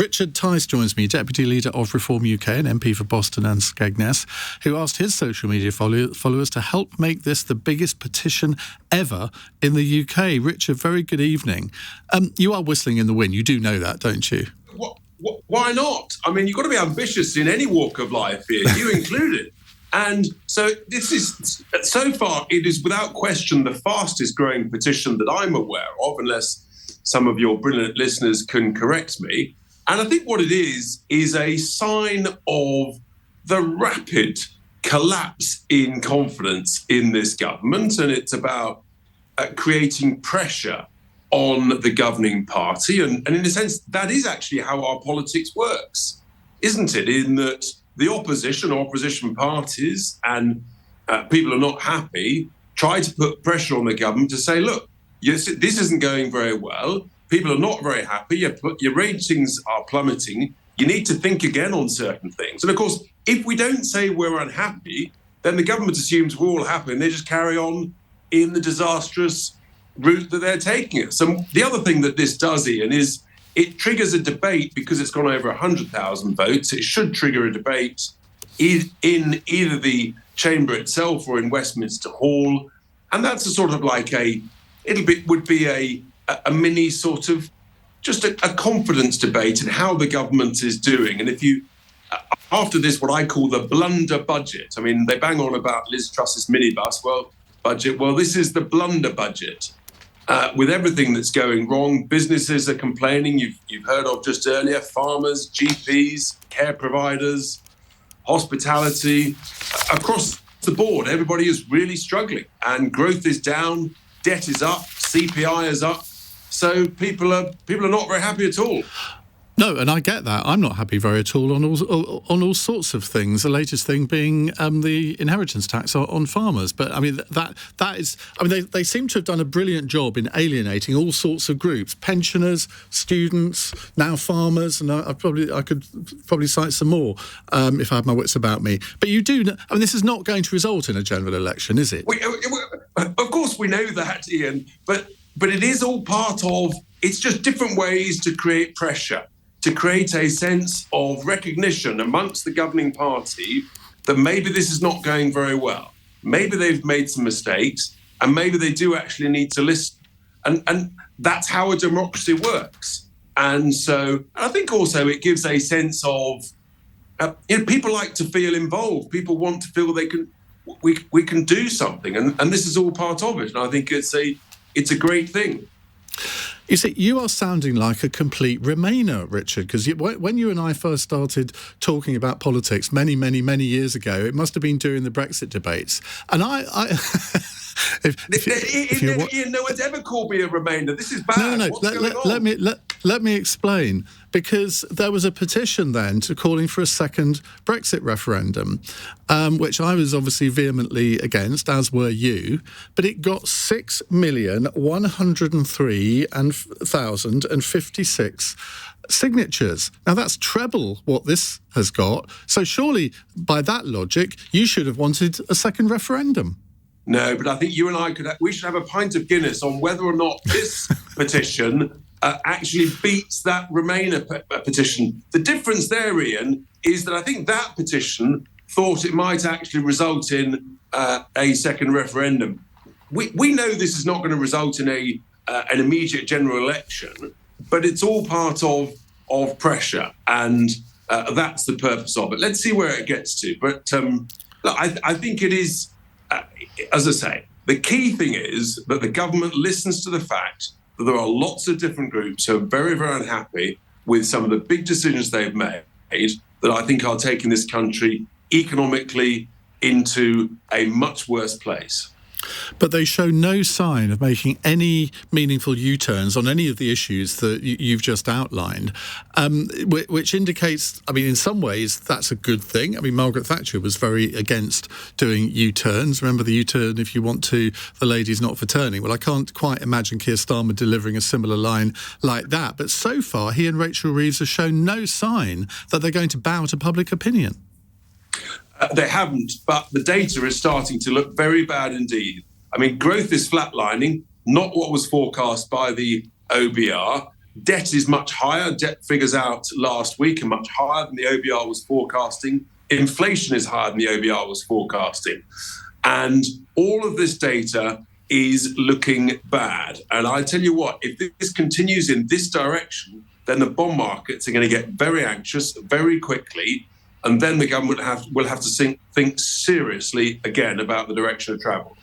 Richard Tice joins me, Deputy Leader of Reform UK and MP for Boston and Skegness, who asked his social media followers to help make this the biggest petition ever in the UK. Richard, very good evening. You are whistling in the wind. You do know that, don't you? Why not? I mean, you've got to be ambitious in any walk of life here, you included. And so this is, so far, it is without question the fastest growing petition that I'm aware of, unless some of your brilliant listeners can correct me. And I think what it is a sign of the rapid collapse in confidence in this government. And it's about creating pressure on the governing party. And in a sense, that is actually how our politics works, isn't it? In that the opposition parties and people who are not happy try to put pressure on the government to say, look, yes, this isn't going very well. People are not very happy. Your ratings are plummeting. You need to think again on certain things. And of course, if we don't say we're unhappy, then the government assumes we're all happy and they just carry on in the disastrous route that they're taking us. And the other thing that this does, Iain, is it triggers a debate because it's gone over 100,000 votes. It should trigger a debate in either the chamber itself or in Westminster Hall. And that's a sort of like would be a mini sort of just a confidence debate in how the government is doing. And if you, after this, what I call the blunder budget, I mean, they bang on about Liz Truss's minibus budget. Well, this is the blunder budget. With everything that's going wrong, businesses are complaining. You've heard of just earlier, farmers, GPs, care providers, hospitality, across the board, everybody is really struggling and growth is down, debt is up, CPI is up. So people are not very happy at all. No, and I get that. I'm not happy very at all on all sorts of things. The latest thing being the inheritance tax on farmers. But I mean that is. I mean they seem to have done a brilliant job in alienating all sorts of groups: pensioners, students, now farmers, and I could probably cite some more if I had my wits about me. But you do. I mean, this is not going to result in a general election, is it? Of course, we know that, Iain. But it is all part of. It's just different ways to create pressure, to create a sense of recognition amongst the governing party that maybe this is not going very well. Maybe they've made some mistakes and maybe they do actually need to listen. And that's how a democracy works. And so I think also it gives a sense of, people like to feel involved. People want to feel we can do something. And this is all part of it. And I think it's a great thing. You see, you are sounding like a complete Remainer, Richard, because when you and I first started talking about politics many, many, many years ago, it must have been during the Brexit debates. And Iain, no one's ever called me a Remainer. This is bad. No. What's going on? Let me explain. Because there was a petition then calling for a second Brexit referendum, which I was obviously vehemently against, as were you. But it got 6,103,056 signatures. Now that's treble what this has got. So surely, by that logic, you should have wanted a second referendum. No, but I think you and I we should have a pint of Guinness on whether or not this petition actually beats that Remainer petition. The difference there, Iain, is that I think that petition thought it might actually result in a second referendum. We know this is not going to result in an immediate general election, but it's all part of pressure, and that's the purpose of it. Let's see where it gets to. But look, I think it is, as I say, the key thing is that the government listens to the fact that there are lots of different groups who are very, very unhappy with some of the big decisions they've made that I think are taking this country economically into a much worse place. But they show no sign of making any meaningful U-turns on any of the issues that you've just outlined, which indicates, I mean, in some ways, that's a good thing. I mean, Margaret Thatcher was very against doing U-turns. Remember the U-turn, if you want to, the lady's not for turning. Well, I can't quite imagine Keir Starmer delivering a similar line like that. But so far, he and Rachel Reeves have shown no sign that they're going to bow to public opinion. They haven't, but the data is starting to look very bad indeed. I mean, growth is flatlining, not what was forecast by the OBR. Debt is much higher. Debt figures out last week are much higher than the OBR was forecasting. Inflation is higher than the OBR was forecasting. And all of this data is looking bad. And I tell you what, if this continues in this direction, then the bond markets are going to get very anxious very quickly. And then the government will have to think seriously again about the direction of travel.